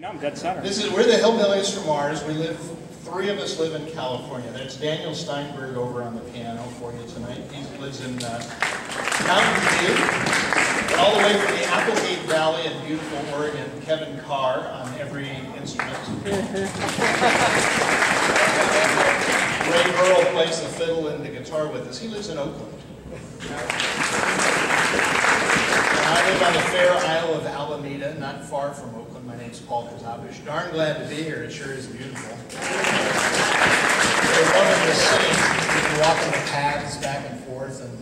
I'm dead center. We're the Hillbillies from Mars. Three of us live in California. That's Daniel Steinberg over on the piano for you tonight. He lives in Mountain View. All the way from the Applegate Valley in beautiful Oregon, Kevin Carr on every instrument. Ray Burrell plays the fiddle and the guitar with us. He lives in Oakland. I live on the fair Isle of Alameda, not far from Oakland. My name's Paul Kazabish. Darn glad to be here. It sure is beautiful. We're loving the city. We're walking the paths back and forth and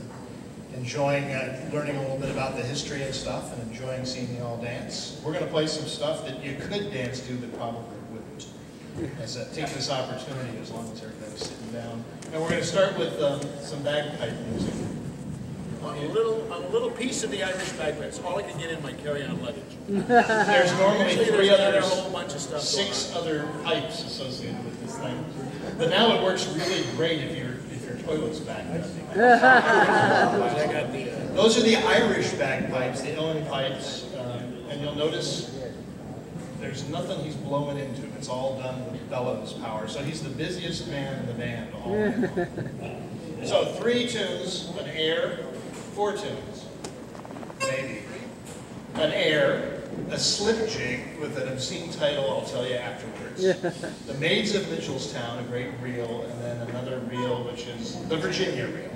enjoying learning a little bit about the history and stuff and enjoying seeing you all dance. We're going to play some stuff that you could dance to but probably wouldn't. Take this opportunity as long as everybody's sitting down. And we're going to start with some bagpipe music. A little piece of the Irish bagpipes. All I can get in my carry-on luggage. There's normally a whole bunch of stuff. 6 other pipes associated with this thing. But now it works really great if your toilet's backed up. Those are the Irish bagpipes, the Uilleann pipes, and you'll notice there's nothing he's blowing into. It's all done with bellows power. So he's the busiest man in the band all night long. So 3 tunes, an air, 4 tunes, maybe. An air, a slip jig with an obscene title I'll tell you afterwards. The Maids of Mitchellstown, a great reel, and then another reel which is the Virginia reel.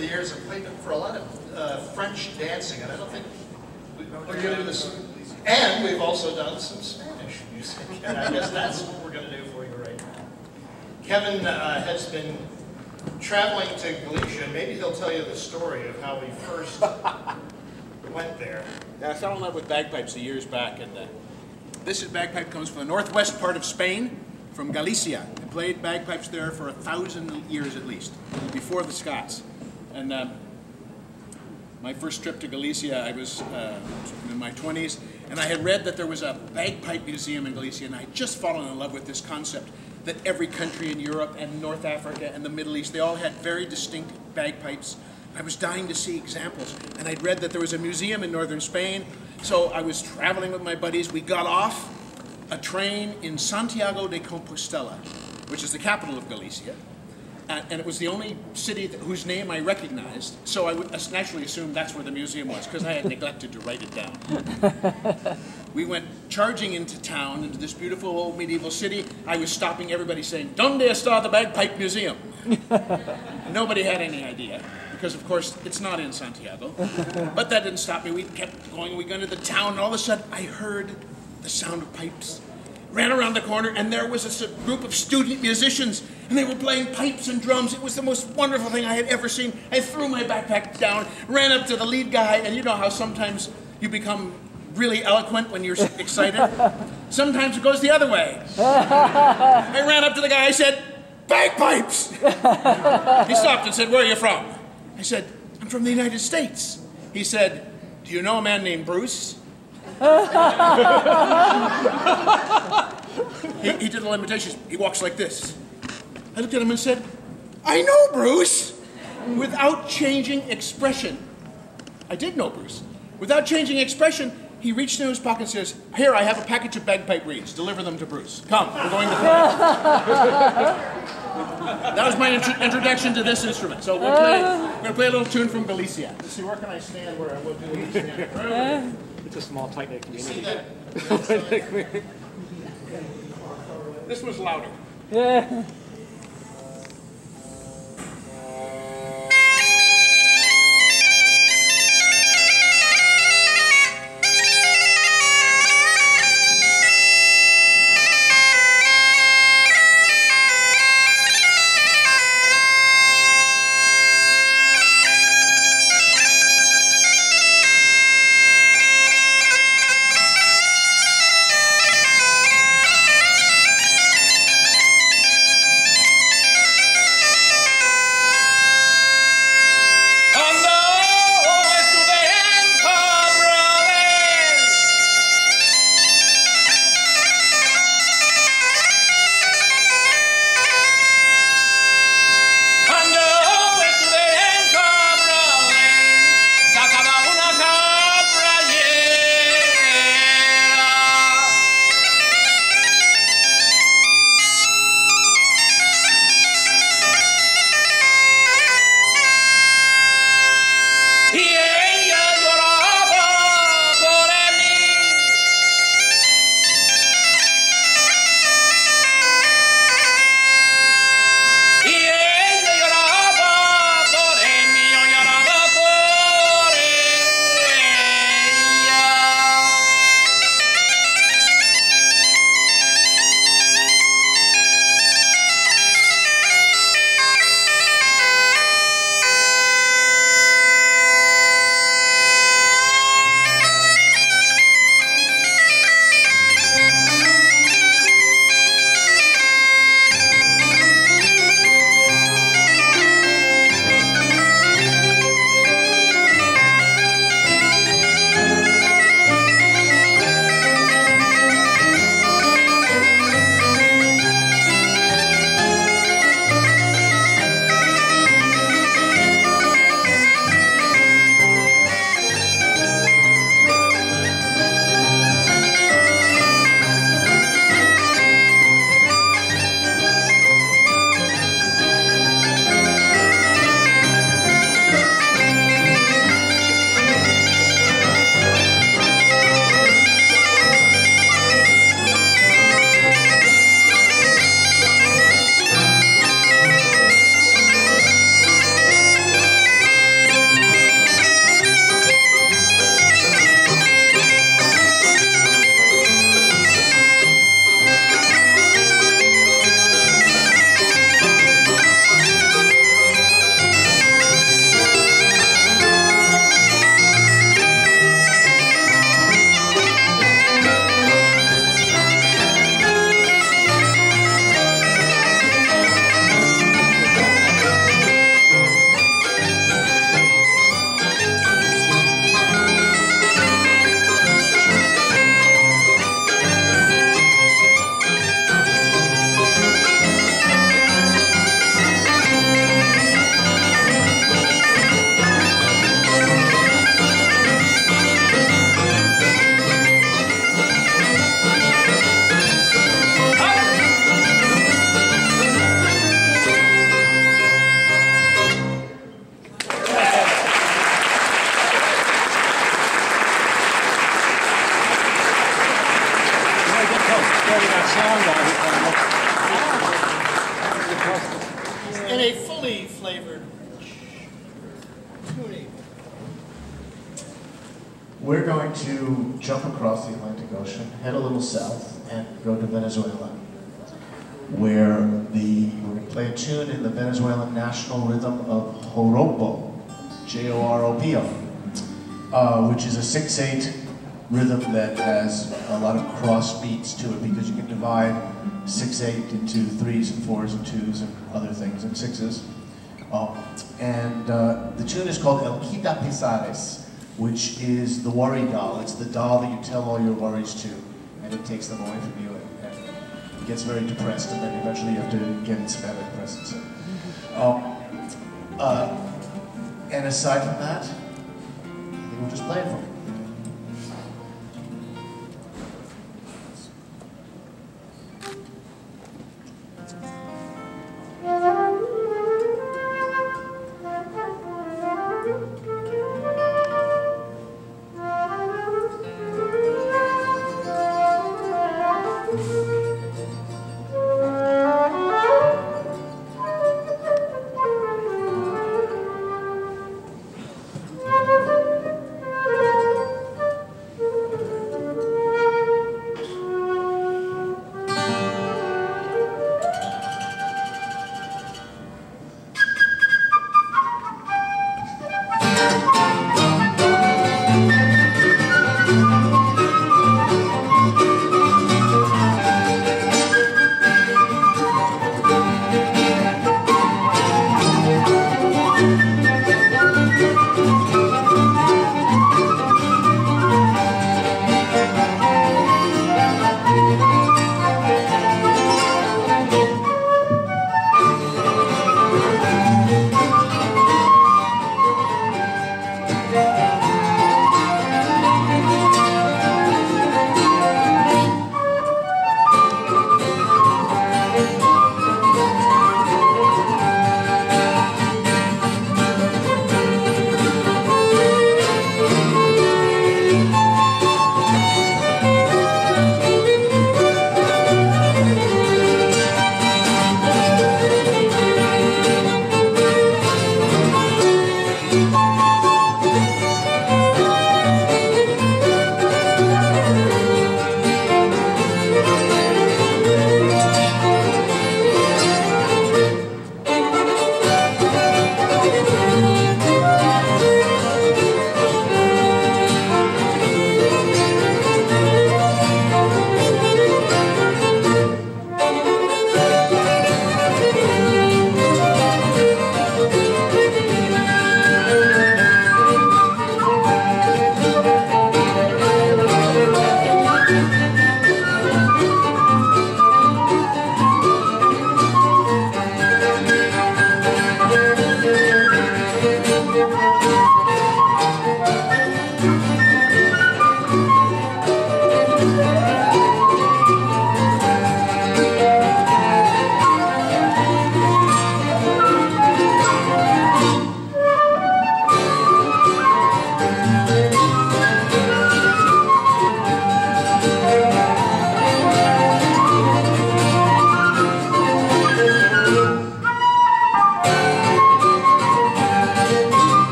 the years have played for a lot of French dancing, and I don't think we're going to do this. And we've also done some Spanish music, and I guess that's what we're going to do for you right now. Kevin has been traveling to Galicia. Maybe he'll tell you the story of how we first went there. I fell in love with bagpipes years back, and this bagpipe comes from the northwest part of Spain, from Galicia. I played bagpipes there for 1,000 years at least, before the Scots. And my first trip to Galicia, I was in my 20s, and I had read that there was a bagpipe museum in Galicia, and I had just fallen in love with this concept that every country in Europe and North Africa and the Middle East, they all had very distinct bagpipes. I was dying to see examples, and I'd read that there was a museum in northern Spain, so I was traveling with my buddies. We got off a train in Santiago de Compostela, which is the capital of Galicia, and it was the only city whose name I recognized, so I would naturally assume that's where the museum was, because I had neglected to write it down. We went charging into town, into this beautiful old medieval city. I was stopping everybody saying, "Donde está the Bagpipe Museum?" Nobody had any idea, because of course it's not in Santiago. But that didn't stop me. We kept going. We got into the town, and all of a sudden I heard the sound of pipes. Ran around the corner, and there was a group of student musicians, and they were playing pipes and drums. It was the most wonderful thing I had ever seen. I threw my backpack down, ran up to the lead guy, and you know how sometimes you become really eloquent when you're excited? Sometimes it goes the other way. I ran up to the guy, I said, "Bagpipes!" He stopped and said, "Where are you from?" I said, "I'm from the United States." He said, "Do you know a man named Bruce?" He did the limitations. He walks like this. I looked at him and said, "I know Bruce," without changing expression. I did know Bruce. Without changing expression, he reached into his pocket and says, "Here, I have a package of bagpipe reeds. Deliver them to Bruce. Come, we're going to play." That was my introduction to this instrument. So we're going to play a little tune from Galicia. Let's see, where can I stand where I will do stand? It's a small, tight-knit community. This was louder. Yeah. tuning. We're going to jump across the Atlantic Ocean, head a little south, and go to Venezuela, where we're going to play a tune in the Venezuelan national rhythm of joropo, J-O-R-O-P-O, which is a 6/8 rhythm that has a lot of cross beats to it, because you can divide 6/8 into 3s and 4s and 2s and other things, and 6s. The tune is called El Quita Pesares, which is the worry doll. It's the doll that you tell all your worries to, and it takes them away from you, and it gets very depressed, and then eventually you have to get it some antidepressants. And aside from that, I think we'll just play it for you.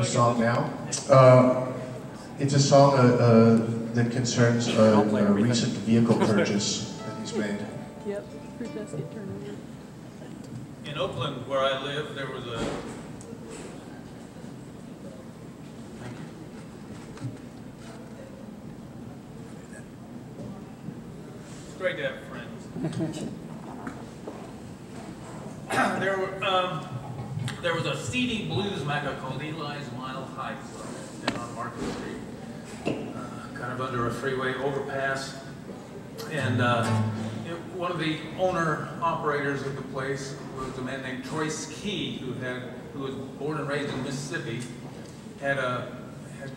Song now. It's a song that concerns a recent vehicle purchase that he's made. Yep, fruit basket turnover. In Oakland, where I live, there was a... Thank you. It's great to have friends. There was a seedy blues mecca called Eli's Mile High Club down on Market Street, kind of under a freeway overpass. And one of the owner-operators of the place was a man named Troyce Key, who was born and raised in Mississippi, had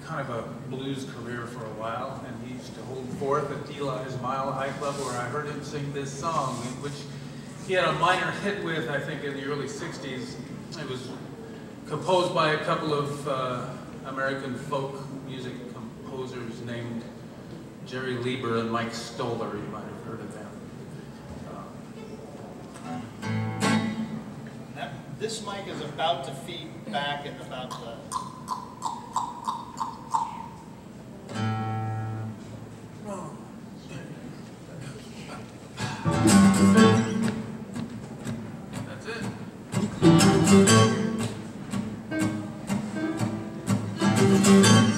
kind of a blues career for a while, and he used to hold forth at Eli's Mile High Club, where I heard him sing this song, which he had a minor hit with, I think, in the early 60s. It was composed by a couple of American folk music composers named Jerry Lieber and Mike Stoller. You might have heard of them. This mic is about to feed back at about the... That's it.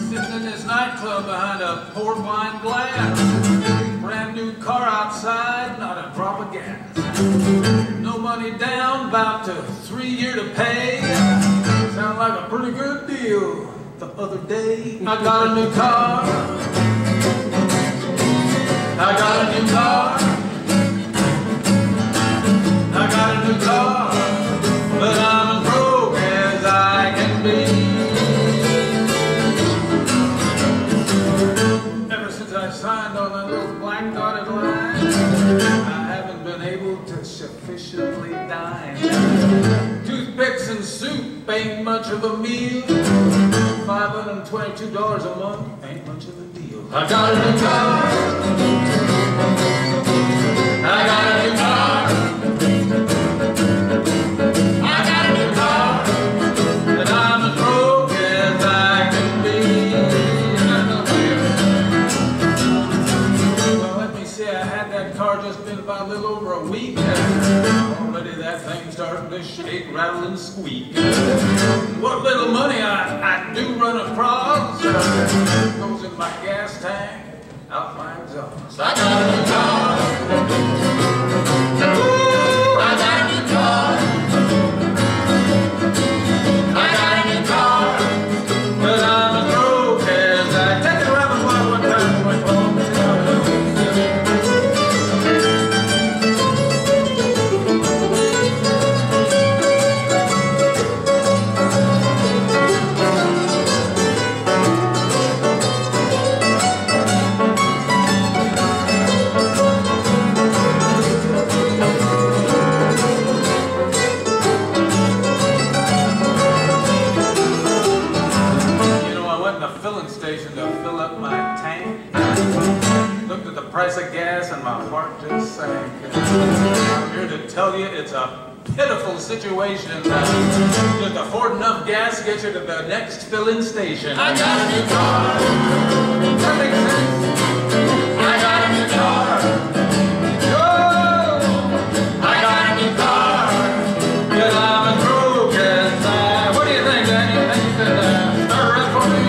Sitting in this nightclub behind a port wine glass, brand new car outside, not a drop of gas. No money down, about to 3 years to pay. Sound like a pretty good deal. The other day, I got a new car. I got a new car. I got a new car, but I'm as broke as I can be. Ever since I signed on that little black dotted line, I haven't been able to sufficiently dine. Toothpicks and soup ain't much of a meal. $522 a month ain't much of a deal. I got a new car. I got a new car. I got a new car, and I'm as broke as I can be. Well, let me see, I had that car just been about a little over a week. Already that thing's starting to shake, rattle, and squeak. What little money I do run across goes in my gas tank, out my exhaust. I got a new car. Ooh, I got a new car. I got a new car, but I'm as broke as I take it around the block one time. Price of gas and my heart just sank. I'm here to tell you it's a pitiful situation. Just afford enough gas to get you to the next filling station. I got a new car. That makes sense. I got a new car. Oh, I got a new car. But I'm as broke as I. What do you think, Danny? You think you could start a rep for me?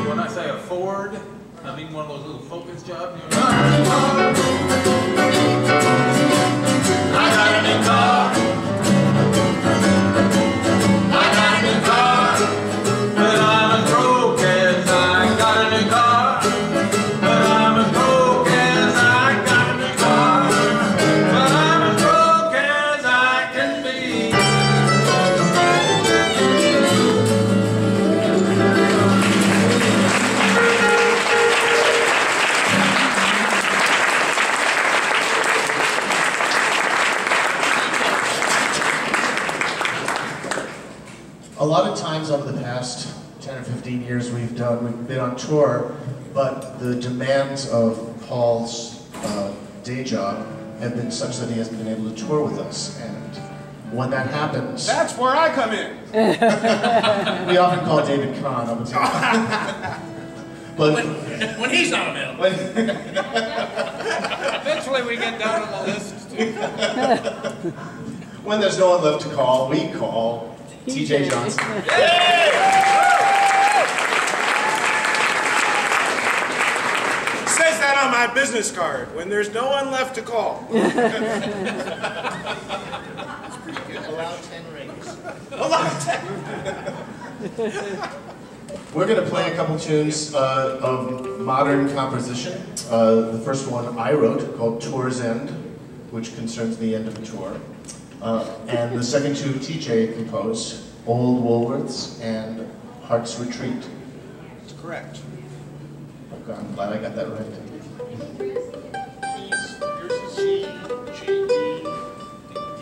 When I say afford, I mean one of those little focus jobs. You know, I got a new car. I got a new car, but I'm as broke as I got a new car. But I'm as broke as I got a new car. But I'm as broke as I can be. A lot of times over the past 10 or 15 years we've been on tour but the demands of Paul's day job have been such that he hasn't been able to tour with us. And when that happens, That's where I come in. we often call David Kahn. But When he's not available. Eventually we get down on the list too. when there's no one left to call, we call TJ Johnson. Says that on my business card, when there's no one left to call. Allow 10 rings. We're going to play a couple tunes of modern composition. The first one I wrote, called Tour's End, which concerns the end of a tour. And the second two TJ composed, Old Woolworths and Heart's Retreat. That's correct. Okay, I'm glad I got that right. Keys. Yours is G, G, D, D.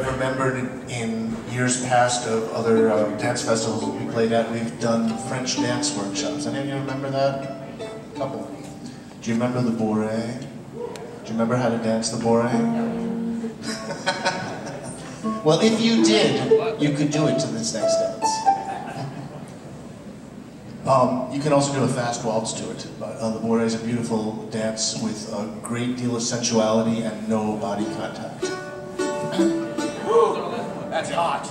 have remembered in years past of other dance festivals we played at, we've done French dance workshops. Any of you remember that? A couple. Do you remember the bourrée? Do you remember how to dance the bourrée? Well, if you did, you could do it to this next dance. You can also do a fast waltz to it, but the bourrée is a beautiful dance with a great deal of sensuality and no body contact. That's hot.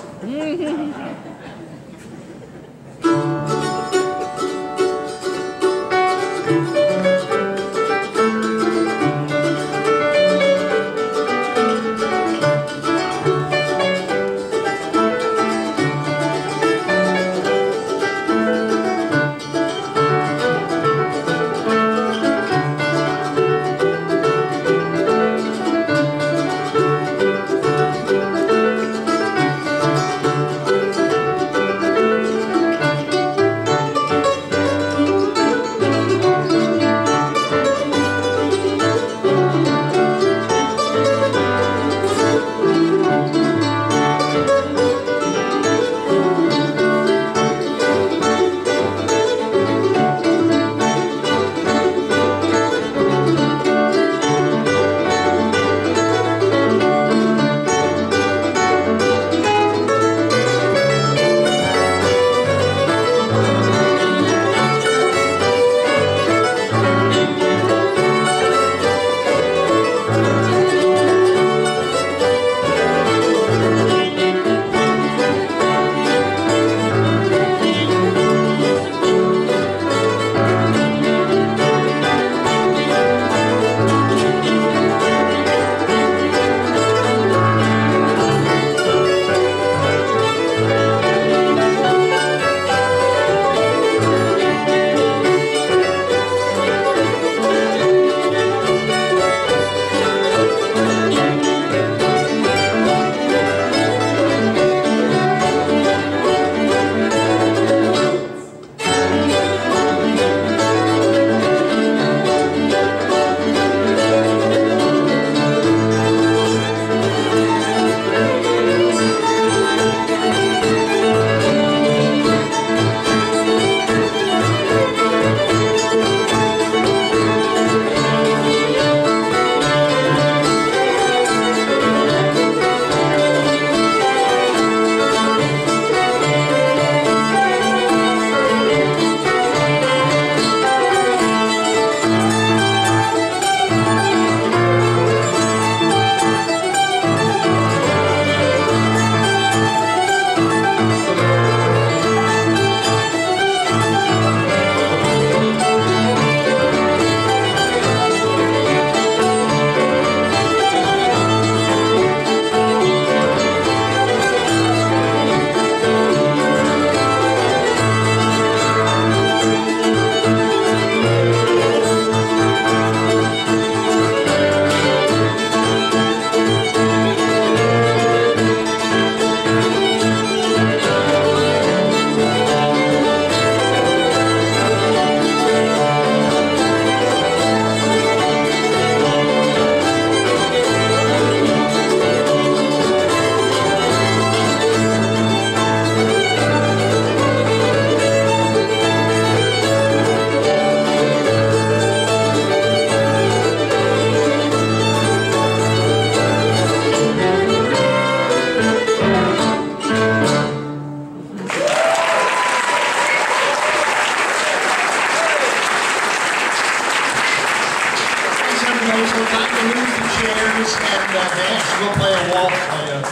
We'll play a waltz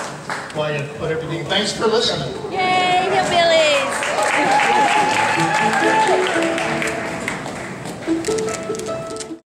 while you put everything. Thanks for listening. Yay!